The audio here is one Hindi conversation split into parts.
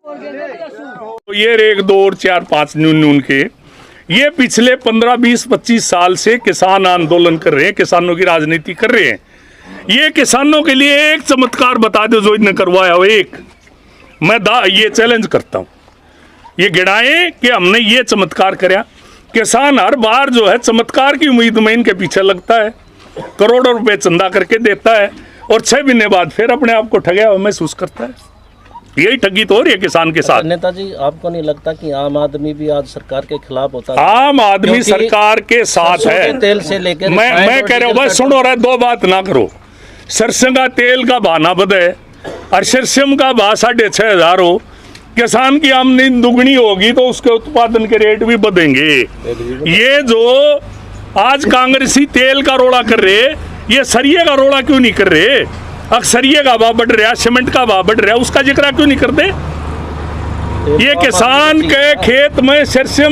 ये एक दो और चार पांच नून के ये पिछले 15, 20, 25 साल से किसान आंदोलन कर रहे हैं, किसानों की राजनीति कर रहे हैं। ये किसानों के लिए एक चमत्कार बता दो जो इन्हें करवाया हो, एक मैं ये चैलेंज करता हूं, ये गिनाएं कि हमने ये चमत्कार कराया। किसान हर बार जो है चमत्कार की उम्मीद में इनके पीछे लगता है, करोड़ों रुपए चंदा करके देता है और 6 महीने बाद फिर अपने आप को ठगया हुआ महसूस करता है। यही ठगी तो हो रही है किसान के साथ। नेताजी, आपको नहीं लगता कि आम आदमी भी आज सरकार के खिलाफ होता है? आम आदमी सरकार के साथ है। तेल से लेकर मैं कह रहा हूँ भाई सुनो रहा, दो बात ना करो। सरसों का तेल का भाना बदे और सरसों का भाव 6,500 हो, किसान की आमदनी दुगनी होगी तो उसके उत्पादन के रेट भी बढ़ेंगे। ये जो आज कांग्रेसी तेल का रोड़ा कर रहे, ये सरिये का रोड़ा क्यों नहीं कर रहे? अक्सरिये का भाव बढ़ रहा, सीमेंट का भाव बढ़ रहा, उसका जिक्र क्यों नहीं करते? ये किसान के खेत में सरसों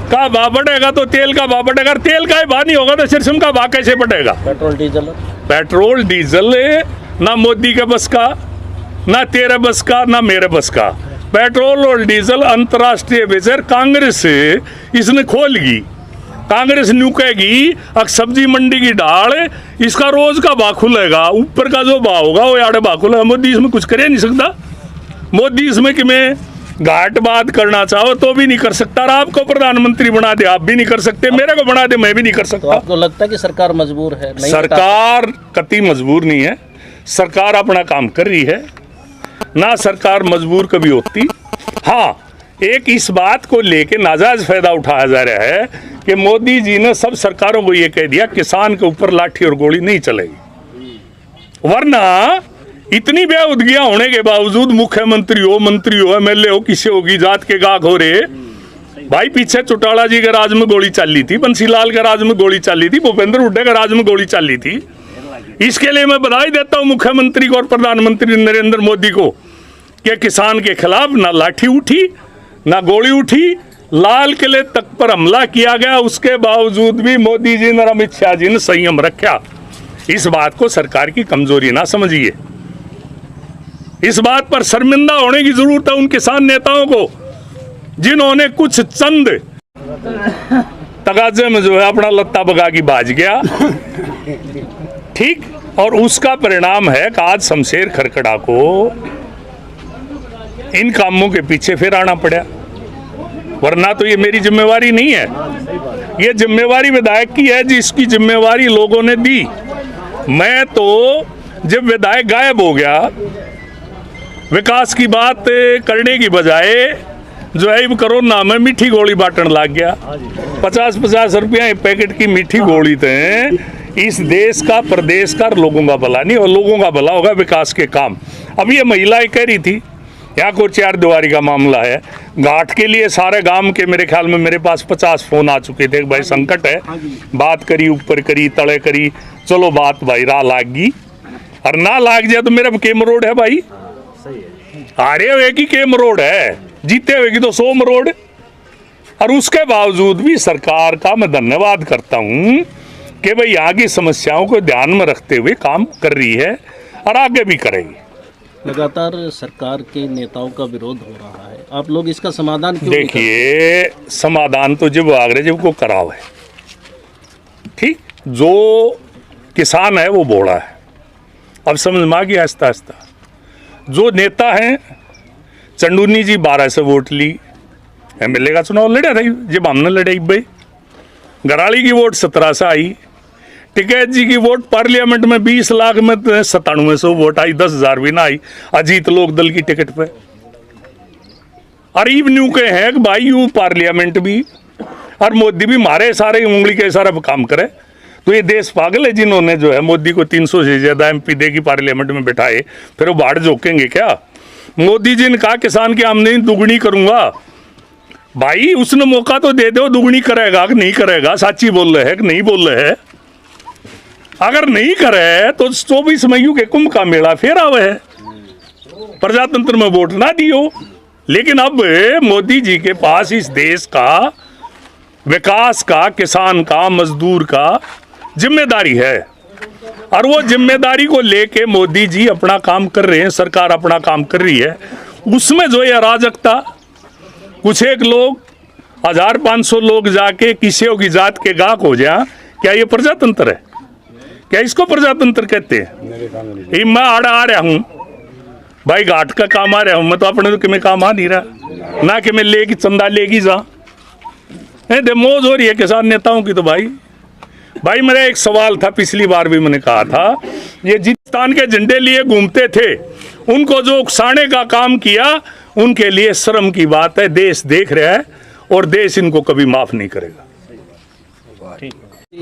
का भाव बढ़ेगा तो तेल का भाव बढ़ेगा, तेल का भाव नहीं होगा तो सरसों का भाव कैसे बढ़ेगा? पेट्रोल डीजल ना मोदी के बस का, ना तेरे बस का, ना मेरे बस का। पेट्रोल और डीजल अंतर्राष्ट्रीय बाजार कांग्रेस इसने खोलेगी, कांग्रेस न्यू कहेगी अब सब्जी मंडी की ढाल इसका रोज का भाव खुलेगा, ऊपर का जो भाव होगा वो यार भाव खुलेगा। मोदी इसमें कुछ करे नहीं सकता। मोदी इसमें कि मैं घाट बात करना चाहो तो भी नहीं कर सकता। आपको प्रधानमंत्री बना दे आप भी नहीं कर सकते, मेरे को बना दे मैं भी नहीं कर सकता। तो आपको लगता है कि सरकार मजबूर है? नहीं, सरकार कतई मजबूर नहीं है, सरकार अपना काम कर रही है ना, सरकार मजबूर कभी होती। हाँ, एक इस बात को लेके नाजायज फायदा उठाया जा रहा है कि मोदी जी ने सब सरकारों को ये कह दिया किसान के ऊपर लाठी और गोली नहीं चलेगी, वरना इतनी बेउदगियां होने के बावजूद मुख्यमंत्री हो, मंत्री हो, एमएलए हो, किसी होगी जात के गाक हो रहे भाई। पीछे चौटाला जी के राज में गोली चली थी, बंसीलाल के राज में गोली चली थी, भूपेंद्र हुड्डा के राज में गोली चली थी। इसके लिए मैं बधाई देता हूं मुख्यमंत्री को और प्रधानमंत्री नरेंद्र मोदी को कि किसान के खिलाफ ना लाठी उठी ना गोली उठी, लाल किले तक पर हमला किया गया, उसके बावजूद भी मोदी जी ने, अमित शाह जी ने संयम रखा। इस बात को सरकार की कमजोरी ना समझिए, इस बात पर शर्मिंदा होने की जरूरत है उन किसान नेताओं को जिन्होंने कुछ चंद तगाजे में जो है अपना लत्ता बगा की बाज गया, ठीक। और उसका परिणाम है कि आज शमशेर खरकड़ा को इन कामों के पीछे फिर आना पड़ा, वरना तो ये मेरी जिम्मेवारी नहीं है। ये जिम्मेवारी विधायक की है जिसकी जिम्मेवारी लोगों ने दी। मैं तो जब विधायक गायब हो गया, विकास की बात करने की बजाय जो है कोरोना में मीठी गोली बांटने लग गया। 50-50 रुपया पैकेट की मीठी गोली थे। इस देश का, प्रदेश का, लोगों का भला नहीं, और लोगों का भला होगा विकास के काम। अब ये महिलाएं कह रही थी, यहाँ को 4 दीवारी का मामला है, घाट के लिए सारे गांव के मेरे ख्याल में मेरे पास 50 फोन आ चुके थे, भाई संकट है, बात करी, ऊपर करी, तले करी, चलो बात भाई राह लाग गई, और ना लाग जाए तो मेरा केम रोड है भाई, हारे हुए की केम रोड है, जीते हुए की तो सोम रोड। और उसके बावजूद भी सरकार का मैं धन्यवाद करता हूँ कि भाई यहाँ की समस्याओं को ध्यान में रखते हुए काम कर रही है और आगे भी करेगी। लगातार सरकार के नेताओं का विरोध हो रहा है, आप लोग इसका समाधान क्यों? देखिए, समाधान तो जब आगरे जब को कराव है, ठीक। जो किसान है वो बोला है, अब समझ में आ गया आहिस्ता आहिस्ता। जो नेता हैं, चंदूनी जी 12 से वोट ली, एमएलए का चुनाव लड़ा था जब हमने लड़ाई भाई, गराली की वोट 17 से आई, टिकैत जी की वोट पार्लियामेंट में 20 लाख में 9700 वोट आई, 10,000 भी ना आई अजीत लोक दल की टिकट पे। और ईव न्यू के हैं कि भाई यू पार्लियामेंट भी और मोदी भी मारे सारे उंगली के इशारे पर काम करे। तो ये देश पागल है जिन्होंने जो है मोदी को 300 से ज्यादा एमपी देगी पार्लियामेंट में बिठाए, फिर वो बाढ़ झोंकेंगे क्या? मोदी जी ने कहा किसान की आमदनी दुगनी करूंगा, भाई उसने मौका तो दे दो, दुगनी करेगा कि नहीं करेगा? साची बोल रहे हैं कि नहीं बोल रहे हैं? अगर नहीं करे तो 24 मई के कुंभ का मेला फिर आवे है, प्रजातंत्र में वोट ना दियो। लेकिन अब मोदी जी के पास इस देश का विकास का, किसान का, मजदूर का जिम्मेदारी है, और वो जिम्मेदारी को लेके मोदी जी अपना काम कर रहे हैं, सरकार अपना काम कर रही है। उसमें जो ये अराजकता, कुछ एक लोग 1500 लोग जाके किसी की जात के गाहक हो जाए, क्या ये प्रजातंत्र है? क्या इसको प्रजातंत्र कहते हैं? ये मैं आ रहा हूँ भाई, घाट का काम आ रहा हूँ मैं, तो अपने तो कि मैं काम आ नहीं रहा ना, कि मैं लेगी चंदा लेगी जा मौज हो रही है किसान नेताओं की। तो भाई मेरा एक सवाल था, पिछली बार भी मैंने कहा था, ये जिन के झंडे लिए घूमते थे, उनको जो उकसाने का काम किया, उनके लिए शर्म की बात है। देश देख रहा है और देश इनको कभी माफ नहीं करेगा।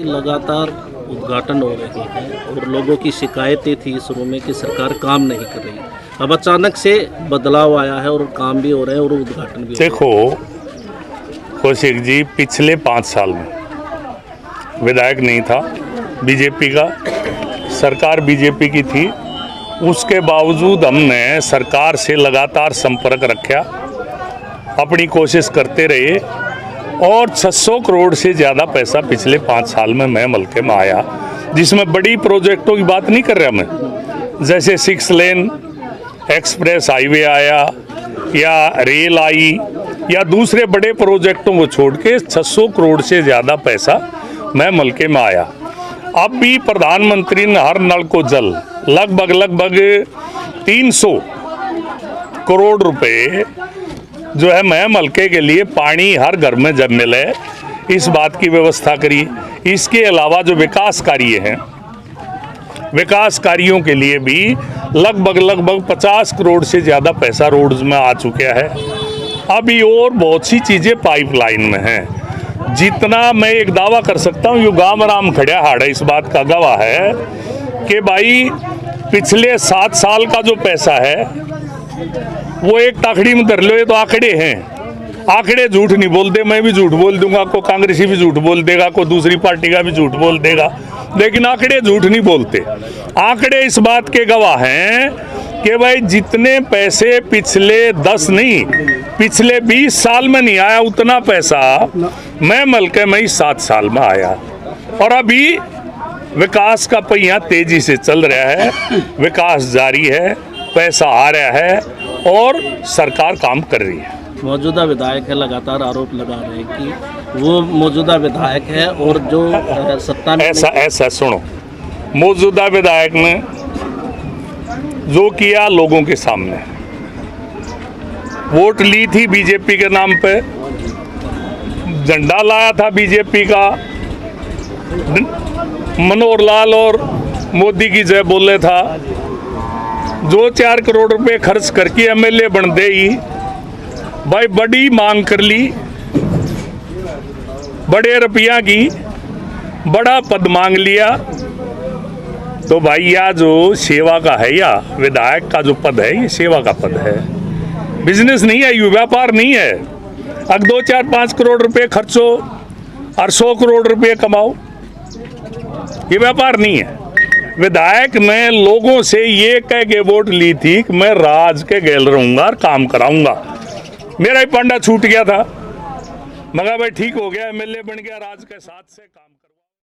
लगातार उद्घाटन हो रहे हैं और लोगों की शिकायतें थी शुरू में कि सरकार काम नहीं कर रही, अब अचानक से बदलाव आया है और काम भी हो रहे हैं और उद्घाटन भी। देखो कौशिक जी, पिछले 5 साल में विधायक नहीं था बीजेपी का, सरकार बीजेपी की थी, उसके बावजूद हमने सरकार से लगातार संपर्क रखा, अपनी कोशिश करते रहे और 600 करोड़ से ज़्यादा पैसा पिछले 5 साल में मैं मलके में आया, जिसमें बड़ी प्रोजेक्टों की बात नहीं कर रहा मैं, जैसे 6 लेन एक्सप्रेस हाईवे आया या रेल आई या दूसरे बड़े प्रोजेक्टों को छोड़ के 600 करोड़ से ज़्यादा पैसा मैं मलके में आया। अब भी प्रधानमंत्री ने हर नल को जल लगभग 300 करोड़ रुपए जो है मैं मलके के लिए पानी हर घर में जब मिले इस बात की व्यवस्था करी। इसके अलावा जो विकास कार्य हैं, विकास कार्यों के लिए भी लगभग 50 करोड़ से ज़्यादा पैसा रोड्स में आ चुका है। अभी और बहुत सी चीज़ें पाइपलाइन में हैं। जितना मैं एक दावा कर सकता हूँ, ये गाँव राम खड़ा हाड़ा इस बात का गवाह है कि भाई पिछले 7 साल का जो पैसा है वो एक ताखड़ी में धर लो, ये तो आंकड़े हैं, आंकड़े झूठ नहीं बोलते, मैं भी झूठ बोल दूंगा, को कांग्रेसी भी झूठ बोल देगा, को दूसरी पार्टी का भी झूठ बोल देगा, लेकिन आंकड़े झूठ नहीं बोलते। आंकड़े इस बात के गवाह हैं कि भाई जितने पैसे पिछले 10 नहीं पिछले 20 साल में नहीं आया, उतना पैसा मैं मलके में ही 7 साल में आया। और अभी विकास का पहिया तेजी से चल रहा है, विकास जारी है, पैसा आ रहा है और सरकार काम कर रही है। मौजूदा विधायक है, लगातार आरोप लगा रहे हैं कि वो मौजूदा विधायक है और जो सत्ता में ऐसा सुनो, मौजूदा विधायक ने जो किया लोगों के सामने, वोट ली थी बीजेपी के नाम पे, झंडा लाया था बीजेपी का, मनोहर लाल और मोदी की जय बोले था, जो 4 करोड़ रुपए खर्च करके एमएलए बन दे ही भाई, बड़ी मांग कर ली, बड़े रुपया की, बड़ा पद मांग लिया। तो भाई या जो सेवा का है, या विधायक का जो पद है, ये सेवा का पद है, बिजनेस नहीं है, ये व्यापार नहीं है। अब 2, 4, 5 करोड़ रुपए खर्चो और 100 करोड़ रुपए कमाओ, ये व्यापार नहीं है। विधायक ने लोगों से ये कह के वोट ली थी कि मैं राज के गैल रहूंगा और काम कराऊंगा। मेरा ही पंडा छूट गया था, मगर भाई ठीक हो गया, एमएलए बन गया, राज के साथ से काम